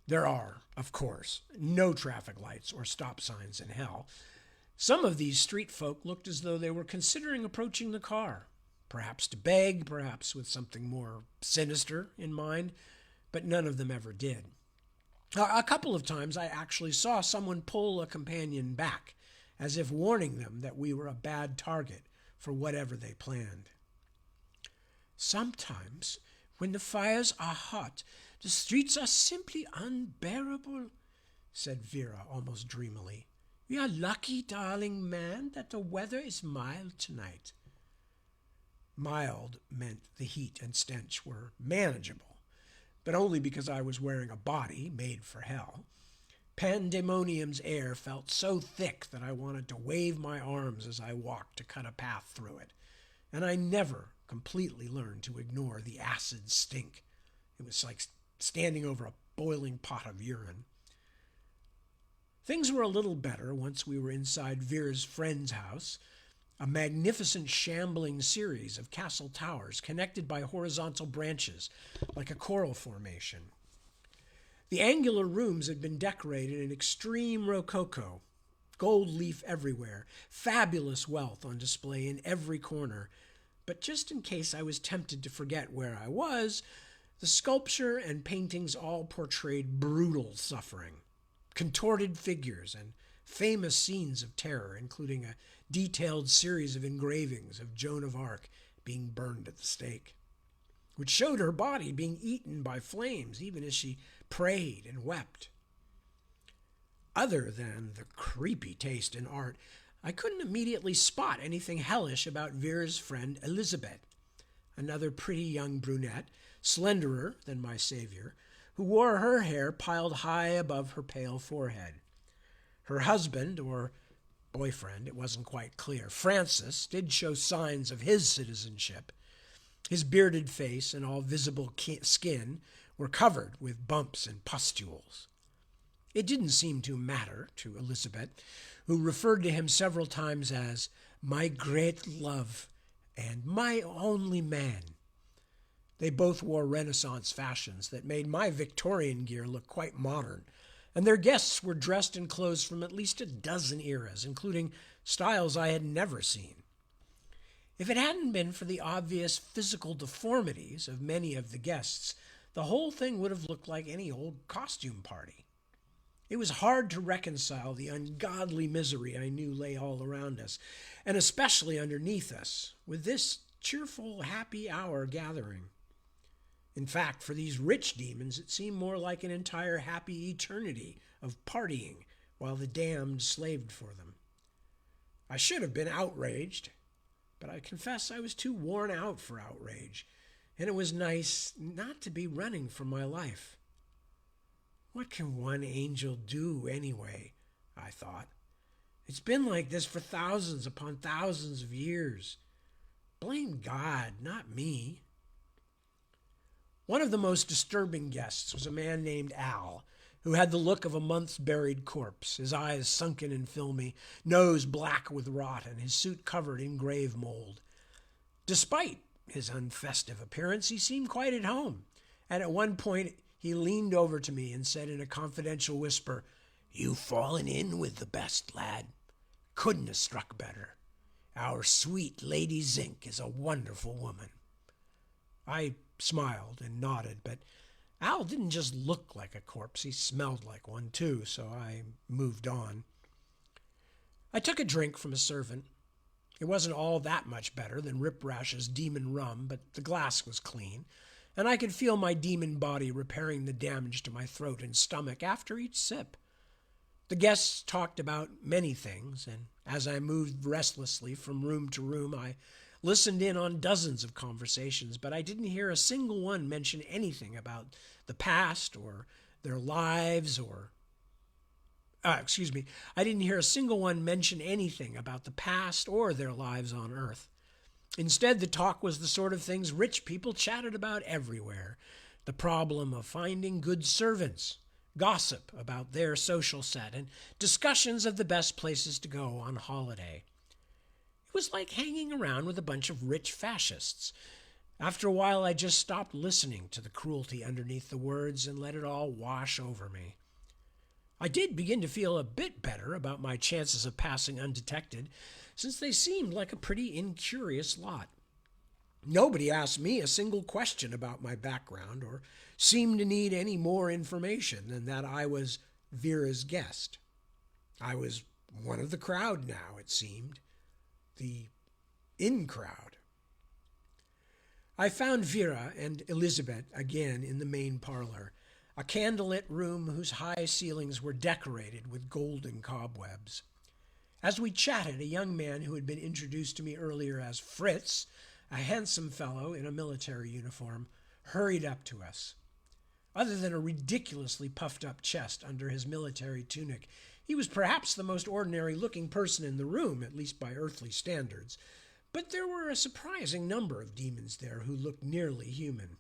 there are, of course, no traffic lights or stop signs in hell. Some of these street folk looked as though they were considering approaching the car, perhaps to beg, perhaps with something more sinister in mind, but none of them ever did. A couple of times I actually saw someone pull a companion back, as if warning them that we were a bad target for whatever they planned. Sometimes, when the fires are hot, the streets are simply unbearable, said Vera almost dreamily. We are lucky, darling man, that the weather is mild tonight. Mild meant the heat and stench were manageable, but only because I was wearing a body made for hell. Pandemonium's air felt so thick that I wanted to wave my arms as I walked to cut a path through it, and I never completely learned to ignore the acid stink. It was like standing over a boiling pot of urine. Things were a little better once we were inside Vera's friend's house, a magnificent shambling series of castle towers connected by horizontal branches like a coral formation. The angular rooms had been decorated in extreme rococo, gold leaf everywhere, fabulous wealth on display in every corner. But just in case I was tempted to forget where I was, the sculpture and paintings all portrayed brutal suffering, contorted figures, and famous scenes of terror, including a detailed series of engravings of Joan of Arc being burned at the stake, which showed her body being eaten by flames even as she prayed and wept. Other than the creepy taste in art, I couldn't immediately spot anything hellish about Vera's friend Elizabeth, another pretty young brunette, slenderer than my savior, who wore her hair piled high above her pale forehead. Her husband, or boyfriend, it wasn't quite clear, Francis, did show signs of his citizenship. His bearded face and all visible skin were covered with bumps and pustules. It didn't seem to matter to Elizabeth, who referred to him several times as my great love and my only man. They both wore Renaissance fashions that made my Victorian gear look quite modern, and their guests were dressed in clothes from at least a dozen eras, including styles I had never seen. If it hadn't been for the obvious physical deformities of many of the guests, the whole thing would have looked like any old costume party. It was hard to reconcile the ungodly misery I knew lay all around us, and especially underneath us, with this cheerful, happy hour gathering. In fact, for these rich demons, it seemed more like an entire happy eternity of partying while the damned slaved for them. I should have been outraged, but I confess I was too worn out for outrage, and it was nice not to be running for my life. What can one angel do anyway? I thought. It's been like this for thousands upon thousands of years. Blame God, not me. One of the most disturbing guests was a man named Al, who had the look of a month's buried corpse, his eyes sunken and filmy, nose black with rot, and his suit covered in grave mold. Despite his unfestive appearance, he seemed quite at home, and at one point he leaned over to me and said in a confidential whisper, "You've fallen in with the best, lad. Couldn't have struck better. Our sweet Lady Zinc is a wonderful woman." I smiled and nodded, but Al didn't just look like a corpse. He smelled like one, too, so I moved on. I took a drink from a servant. It wasn't all that much better than Rip Rash's demon rum, but the glass was clean, and I could feel my demon body repairing the damage to my throat and stomach after each sip. The guests talked about many things, and as I moved restlessly from room to room, I listened in on dozens of conversations, but I didn't hear a single one mention anything about the past or their lives I didn't hear a single one mention anything about the past or their lives on Earth. Instead, the talk was the sort of things rich people chatted about everywhere. The problem of finding good servants, gossip about their social set, and discussions of the best places to go on holiday. It was like hanging around with a bunch of rich fascists. After a while, I just stopped listening to the cruelty underneath the words and let it all wash over me. I did begin to feel a bit better about my chances of passing undetected, since they seemed like a pretty incurious lot. Nobody asked me a single question about my background or seemed to need any more information than that I was Vera's guest. I was one of the crowd now, it seemed. The in-crowd. I found Vera and Elizabeth again in the main parlor, a candlelit room whose high ceilings were decorated with golden cobwebs. As we chatted, a young man who had been introduced to me earlier as Fritz, a handsome fellow in a military uniform, hurried up to us. Other than a ridiculously puffed-up chest under his military tunic, he was perhaps the most ordinary-looking person in the room, at least by earthly standards, but there were a surprising number of demons there who looked nearly human.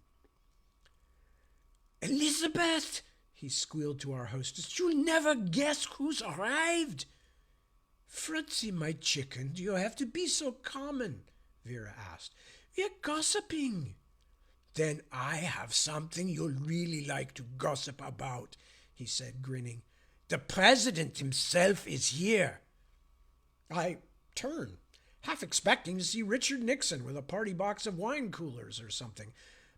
"Elizabeth," he squealed to our hostess, "you'll never guess who's arrived." "Fritzy, my chicken, do you have to be so common?" Vera asked. "We're gossiping." "Then I have something you'll really like to gossip about," he said, grinning. "The president himself is here." I turned, half expecting to see Richard Nixon with a party box of wine coolers or something,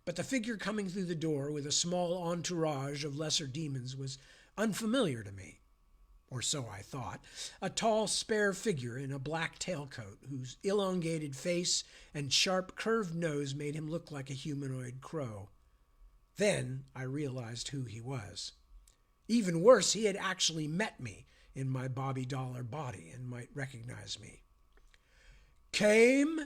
but the figure coming through the door with a small entourage of lesser demons was unfamiliar to me. Or so I thought, a tall, spare figure in a black tailcoat whose elongated face and sharp, curved nose made him look like a humanoid crow. Then I realized who he was. Even worse, he had actually met me in my Bobby Dollar body and might recognize me. "Came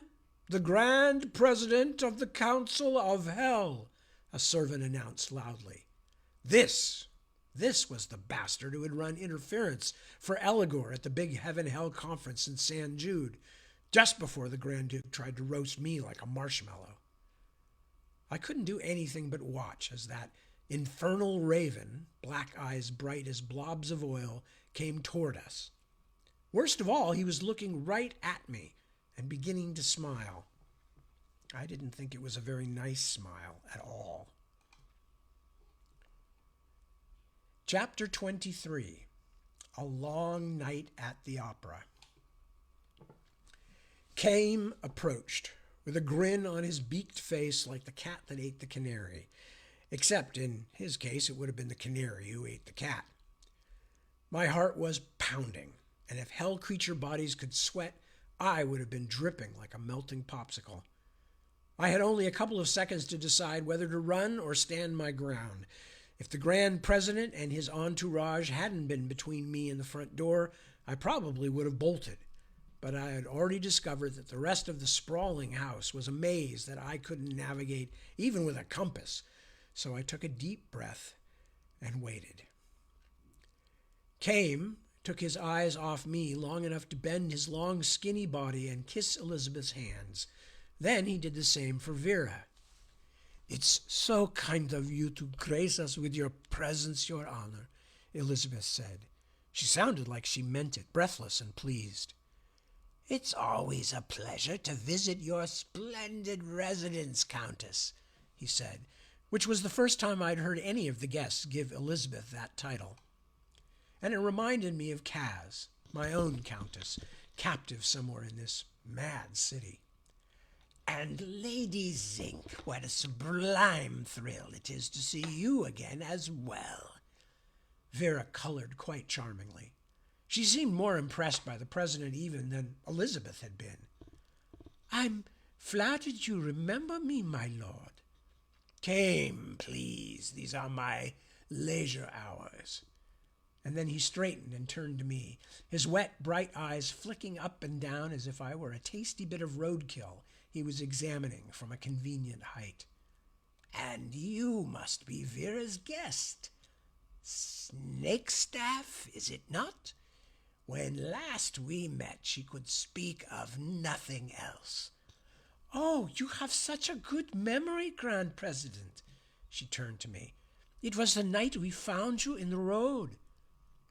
the Grand President of the Council of Hell," a servant announced loudly. This was the bastard who had run interference for Eligor at the big Heaven-Hell conference in San Jude, just before the Grand Duke tried to roast me like a marshmallow. I couldn't do anything but watch as that infernal raven, black eyes bright as blobs of oil, came toward us. Worst of all, he was looking right at me and beginning to smile. I didn't think it was a very nice smile at all. Chapter 23, A Long Night at the Opera. Came approached, with a grin on his beaked face like the cat that ate the canary, except in his case it would have been the canary who ate the cat. My heart was pounding, and if hell creature bodies could sweat, I would have been dripping like a melting popsicle. I had only a couple of seconds to decide whether to run or stand my ground. If the Grand President and his entourage hadn't been between me and the front door, I probably would have bolted. But I had already discovered that the rest of the sprawling house was a maze that I couldn't navigate even with a compass, so I took a deep breath and waited. Came took his eyes off me long enough to bend his long, skinny body and kiss Elizabeth's hands. Then he did the same for Vera. "It's so kind of you to grace us with your presence, Your Honor," Elizabeth said. She sounded like she meant it, breathless and pleased. "It's always a pleasure to visit your splendid residence, Countess," he said, which was the first time I'd heard any of the guests give Elizabeth that title. And it reminded me of Kaz, my own countess, captive somewhere in this mad city. "And Lady Zinc, what a sublime thrill it is to see you again as well." Vera colored quite charmingly. She seemed more impressed by the president even than Elizabeth had been. "I'm flattered you remember me, my lord." "Came, please. These are my leisure hours." And then he straightened and turned to me, his wet, bright eyes flicking up and down as if I were a tasty bit of roadkill he was examining from a convenient height. "And you must be Vera's guest. Snakestaff, is it not? When last we met, she could speak of nothing else." "Oh, you have such a good memory, Grand President." She turned to me. "It was the night we found you in the road."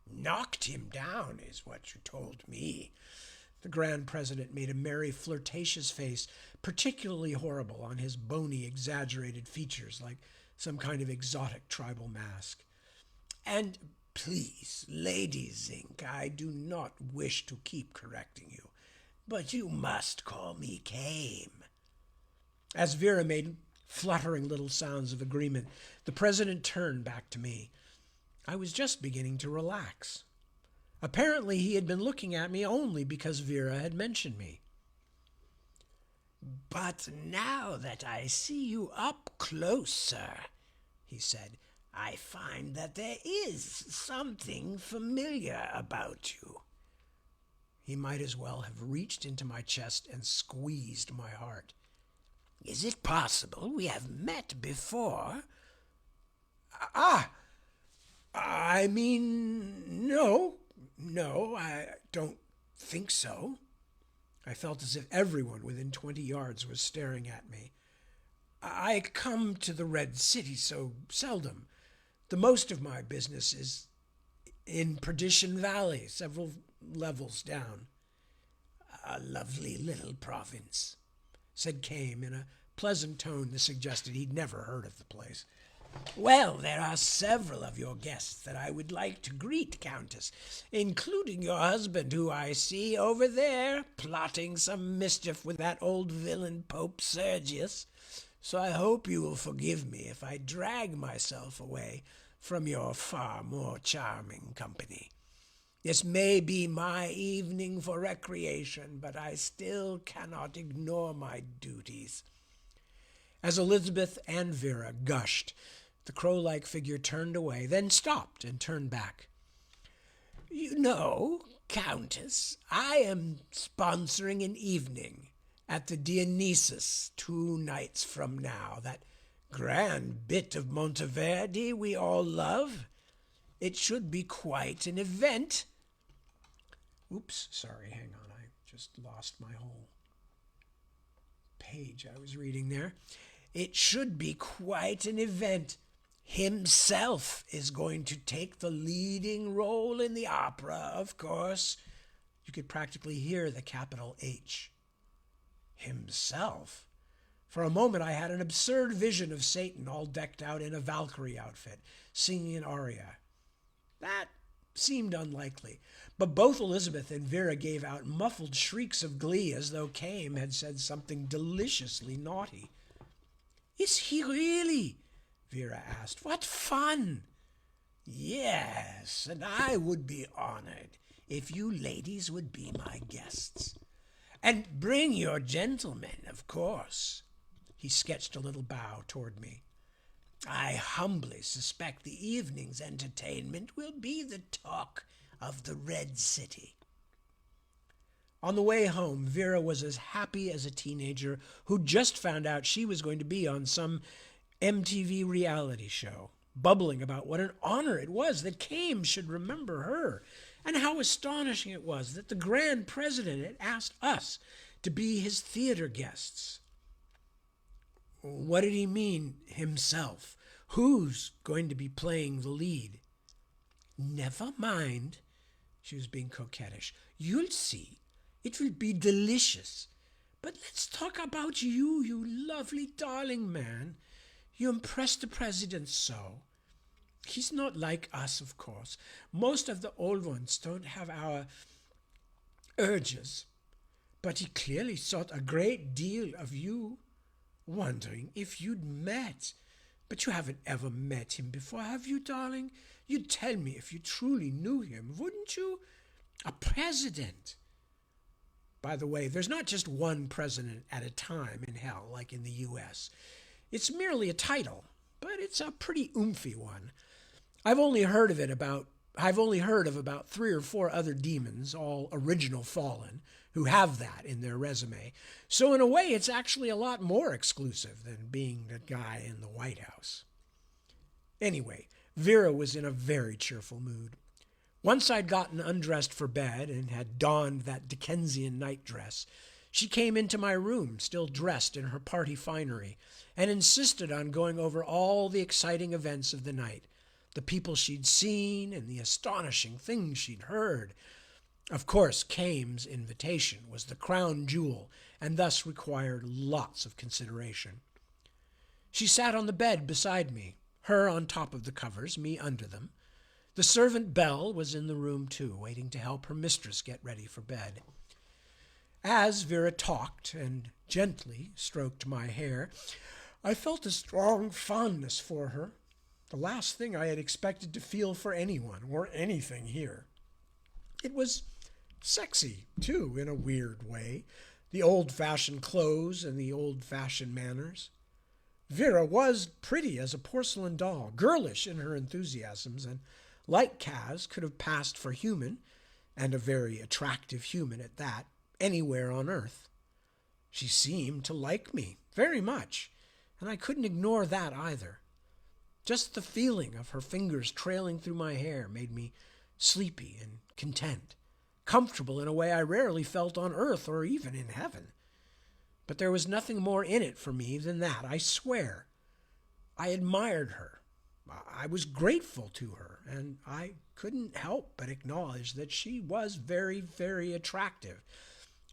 "Knocked him down, is what you told me." The Grand President made a merry, flirtatious face, particularly horrible on his bony, exaggerated features, like some kind of exotic tribal mask. "And please, Lady Zinc, I do not wish to keep correcting you, but you must call me Came." As Vera made fluttering little sounds of agreement, the president turned back to me. I was just beginning to relax. Apparently he had been looking at me only because Vera had mentioned me. "But now that I see you up close, sir," he said, "I find that there is something familiar about you." He might as well have reached into my chest and squeezed my heart. "Is it possible we have met before?" I mean, no, I don't think so." I felt as if everyone within 20 yards was staring at me. "I come to the Red City so seldom. The most of my business is in Perdition Valley, several levels down." "A lovely little province," said Came in a pleasant tone that suggested he'd never heard of the place. "Well, there are several of your guests that I would like to greet, Countess, including your husband, who I see over there plotting some mischief with that old villain Pope Sergius. So I hope you will forgive me if I drag myself away from your far more charming company. This may be my evening for recreation, but I still cannot ignore my duties." As Elizabeth and Vera gushed, the crow-like figure turned away, then stopped and turned back. "You know, Countess, I am sponsoring an evening at the Dionysus 2 nights from now, that grand bit of Monteverdi we all love. It should be quite an event." Oops, sorry, hang on. I just lost my whole page I was reading there. "It should be quite an event. Himself is going to take the leading role in the opera, of course." You could practically hear the capital H. Himself. For a moment I had an absurd vision of Satan all decked out in a Valkyrie outfit, singing an aria. That seemed unlikely, but both Elizabeth and Vera gave out muffled shrieks of glee as though Came had said something deliciously naughty. "Is he really?" Vera asked. "What fun!" "Yes, and I would be honored if you ladies would be my guests. And bring your gentlemen, of course." He sketched a little bow toward me. "I humbly suspect the evening's entertainment will be the talk of the Red City." On the way home, Vera was as happy as a teenager who'd just found out she was going to be on some MTV reality show, bubbling about what an honor it was that Came should remember her, and how astonishing it was that the Grand President had asked us to be his theater guests. What did he mean, himself? Who's going to be playing the lead? Never mind. She was being coquettish. You'll see. It will be delicious. But let's talk about you, you lovely darling man. You impress the president so. He's not like us, of course. Most of the old ones don't have our urges. But he clearly thought a great deal of you, wondering if you'd met. But you haven't ever met him before, have you, darling? You'd tell me if you truly knew him, wouldn't you? A president. By the way, there's not just one president at a time in hell, like in the U.S. It's merely a title, but it's a pretty oomphy one. I've only heard of about 3 or 4 other demons, all original fallen, who have that in their resume. So in a way, it's actually a lot more exclusive than being the guy in the White House. Anyway, Vera was in a very cheerful mood. Once I'd gotten undressed for bed and had donned that Dickensian nightdress, she came into my room, still dressed in her party finery, and insisted on going over all the exciting events of the night, the people she'd seen and the astonishing things she'd heard. Of course, Kame's invitation was the crown jewel and thus required lots of consideration. She sat on the bed beside me, her on top of the covers, me under them. The servant Belle was in the room too, waiting to help her mistress get ready for bed. As Vera talked and gently stroked my hair, I felt a strong fondness for her, the last thing I had expected to feel for anyone or anything here. It was sexy, too, in a weird way, the old-fashioned clothes and the old-fashioned manners. Vera was pretty as a porcelain doll, girlish in her enthusiasms, and like Kaz, could have passed for human, and a very attractive human at that, anywhere on earth. She seemed to like me very much, and I couldn't ignore that either. Just the feeling of her fingers trailing through my hair made me sleepy and content, comfortable in a way I rarely felt on earth or even in heaven. But there was nothing more in it for me than that, I swear. I admired her. I was grateful to her, and I couldn't help but acknowledge that she was very, very attractive.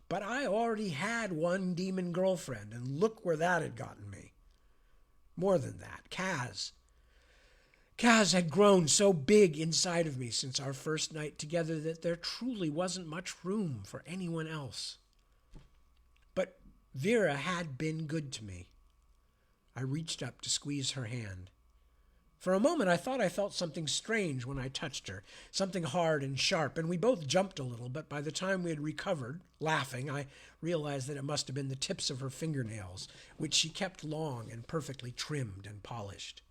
But I already had one demon girlfriend, and look where that had gotten me. More than that, Kaz had grown so big inside of me since our first night together that there truly wasn't much room for anyone else. But Vera had been good to me. I reached up to squeeze her hand. For a moment, I thought I felt something strange when I touched her, something hard and sharp, and we both jumped a little, but by the time we had recovered, laughing, I realized that it must have been the tips of her fingernails, which she kept long and perfectly trimmed and polished.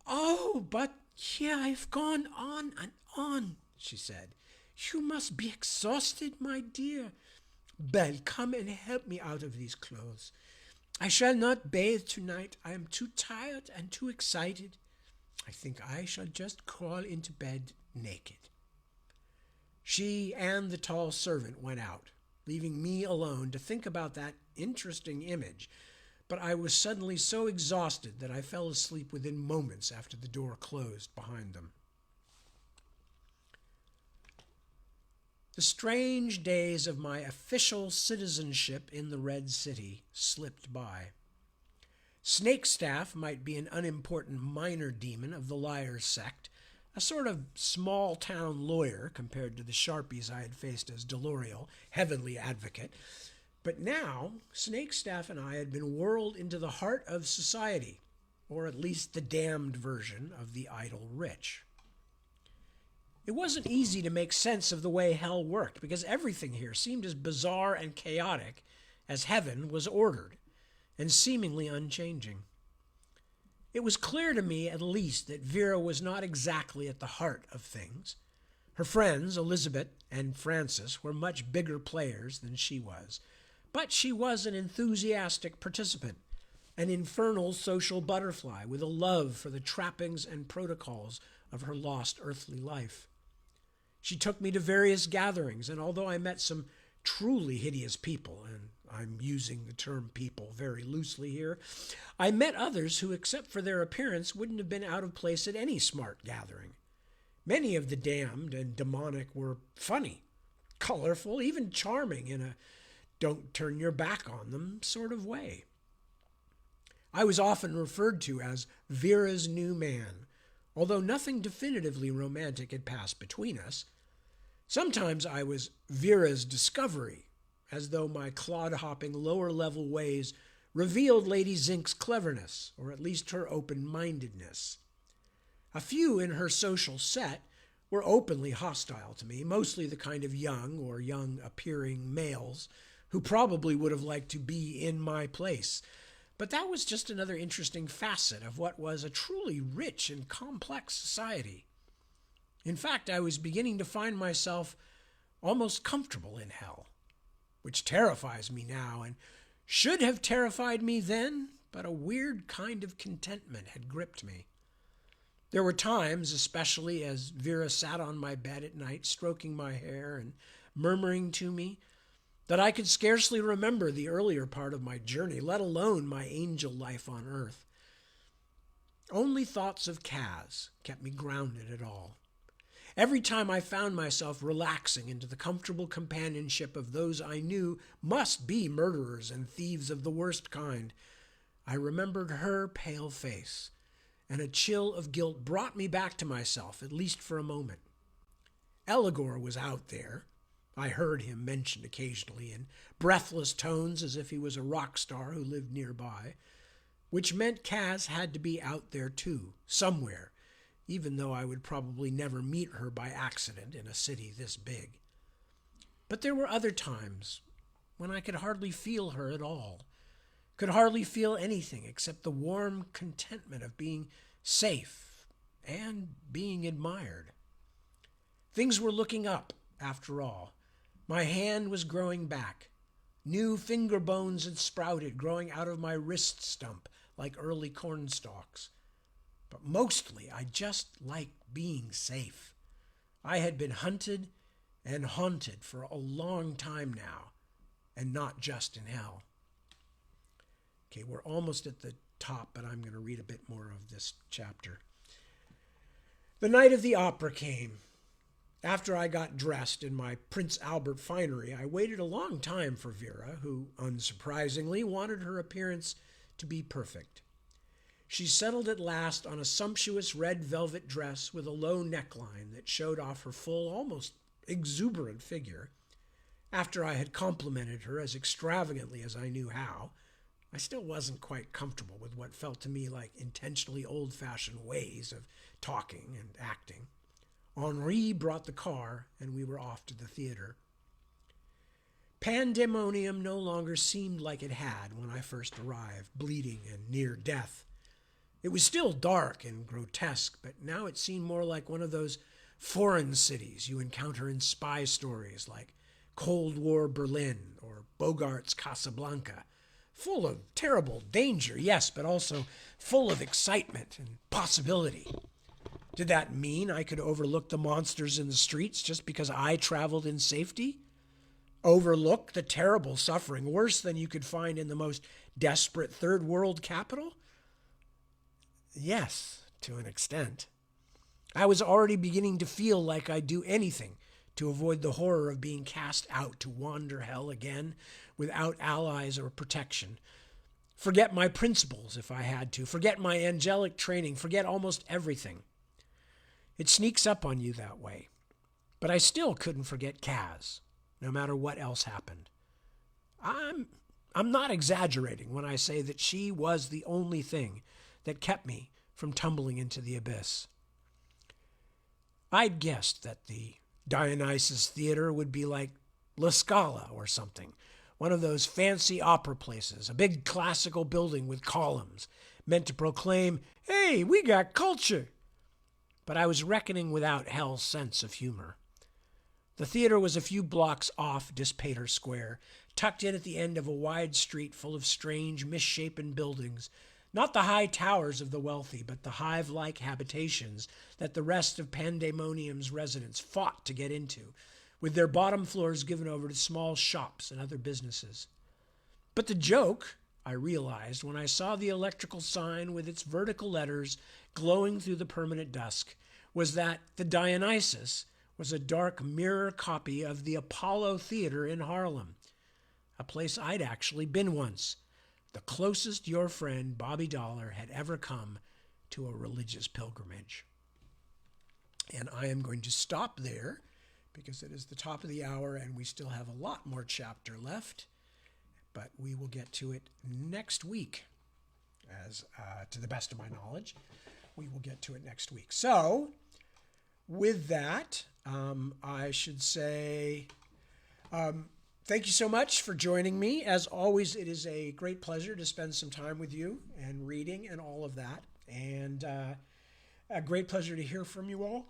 "Oh, but here I've gone on and on," she said. "You must be exhausted, my dear. Belle, come and help me out of these clothes. I shall not bathe tonight. I am too tired and too excited. I think I shall just crawl into bed naked." She and the tall servant went out, leaving me alone to think about that interesting image. But I was suddenly so exhausted that I fell asleep within moments after the door closed behind them. The strange days of my official citizenship in the Red City slipped by. Snakestaff might be an unimportant minor demon of the liar sect, a sort of small-town lawyer compared to the Sharpies I had faced as Delorial, heavenly advocate. But now, Snakestaff and I had been whirled into the heart of society, or at least the damned version of the idle rich. It wasn't easy to make sense of the way hell worked, because everything here seemed as bizarre and chaotic as heaven was ordered, and seemingly unchanging. It was clear to me, at least, that Vera was not exactly at the heart of things. Her friends, Elizabeth and Frances, were much bigger players than she was, but she was an enthusiastic participant, an infernal social butterfly with a love for the trappings and protocols of her lost earthly life. She took me to various gatherings, and although I met some truly hideous people, and I'm using the term people very loosely here, I met others who, except for their appearance, wouldn't have been out of place at any smart gathering. Many of the damned and demonic were funny, colorful, even charming in a don't turn your back on them sort of way. I was often referred to as Vera's new man, although nothing definitively romantic had passed between us. Sometimes I was Vera's discovery, as though my clod-hopping lower-level ways revealed Lady Zink's cleverness, or at least her open-mindedness. A few in her social set were openly hostile to me, mostly the kind of young or young-appearing males who probably would have liked to be in my place. But that was just another interesting facet of what was a truly rich and complex society. In fact, I was beginning to find myself almost comfortable in hell, which terrifies me now and should have terrified me then, but a weird kind of contentment had gripped me. There were times, especially as Vera sat on my bed at night, stroking my hair and murmuring to me, that I could scarcely remember the earlier part of my journey, let alone my angel life on earth. Only thoughts of Kaz kept me grounded at all. Every time I found myself relaxing into the comfortable companionship of those I knew must be murderers and thieves of the worst kind, I remembered her pale face, and a chill of guilt brought me back to myself, at least for a moment. Eligor was out there. I heard him mentioned occasionally in breathless tones as if he was a rock star who lived nearby, which meant Kaz had to be out there too, somewhere, even though I would probably never meet her by accident in a city this big. But there were other times when I could hardly feel her at all, could hardly feel anything except the warm contentment of being safe and being admired. Things were looking up, after all. My hand was growing back. New finger bones had sprouted, growing out of my wrist stump like early corn stalks. But mostly I just liked being safe. I had been hunted and haunted for a long time now, and not just in hell. Okay, we're almost at the top, but I'm going to read a bit more of this chapter. The night of the opera came. After I got dressed in my Prince Albert finery, I waited a long time for Vera, who, unsurprisingly, wanted her appearance to be perfect. She settled at last on a sumptuous red velvet dress with a low neckline that showed off her full, almost exuberant figure. After I had complimented her as extravagantly as I knew how, I still wasn't quite comfortable with what felt to me like intentionally old-fashioned ways of talking and acting. Henri brought the car, and we were off to the theater. Pandemonium no longer seemed like it had when I first arrived, bleeding and near death. It was still dark and grotesque, but now it seemed more like one of those foreign cities you encounter in spy stories like Cold War Berlin or Bogart's Casablanca, full of terrible danger, yes, but also full of excitement and possibility. Did that mean I could overlook the monsters in the streets just because I traveled in safety? Overlook the terrible suffering, worse than you could find in the most desperate third world capital? Yes, to an extent. I was already beginning to feel like I'd do anything to avoid the horror of being cast out to wander hell again without allies or protection. Forget my principles if I had to, forget my angelic training, forget almost everything. It sneaks up on you that way. But I still couldn't forget Kaz, no matter what else happened. I'm not exaggerating when I say that she was the only thing that kept me from tumbling into the abyss. I'd guessed that the Dionysus Theater would be like La Scala or something, one of those fancy opera places, a big classical building with columns, meant to proclaim, "Hey, we got culture." But I was reckoning without hell's sense of humor. The theater was a few blocks off Dispater Square, tucked in at the end of a wide street full of strange, misshapen buildings, not the high towers of the wealthy, but the hive-like habitations that the rest of Pandemonium's residents fought to get into, with their bottom floors given over to small shops and other businesses. But the joke, I realized when I saw the electrical sign with its vertical letters glowing through the permanent dusk, was that the Dionysus was a dark mirror copy of the Apollo Theater in Harlem, a place I'd actually been once, the closest your friend Bobby Dollar had ever come to a religious pilgrimage. And I am going to stop there because it is the top of the hour and we still have a lot more chapter left, but we will get to it next week. As to the best of my knowledge, we will get to it next week. So, with that, I should say thank you so much for joining me. As always, it is a great pleasure to spend some time with you and reading and all of that. And a great pleasure to hear from you all.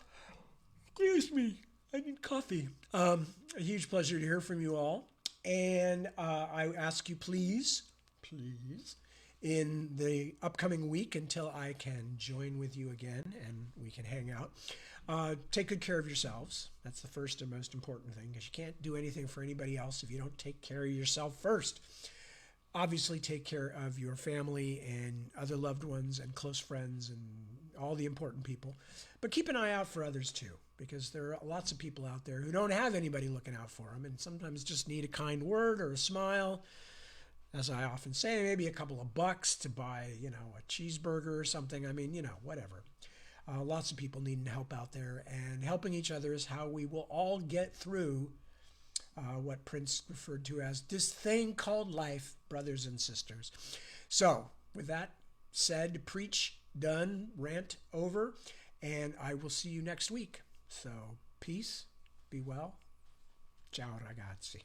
Excuse me, I need coffee. A huge pleasure to hear from you all. And I ask you, please, in the upcoming week until I can join with you again and we can hang out, take good care of yourselves. That's the first and most important thing, because you can't do anything for anybody else if you don't take care of yourself first. Obviously, take care of your family and other loved ones and close friends and all the important people. But keep an eye out for others too, because there are lots of people out there who don't have anybody looking out for them and sometimes just need a kind word or a smile. As I often say, maybe a couple of bucks to buy, a cheeseburger or something. I mean, whatever. Lots of people needing help out there, and helping each other is how we will all get through what Prince referred to as this thing called life, brothers and sisters. So, with that said, preach, done, rant over, and I will see you next week. So, peace, be well. Ciao ragazzi.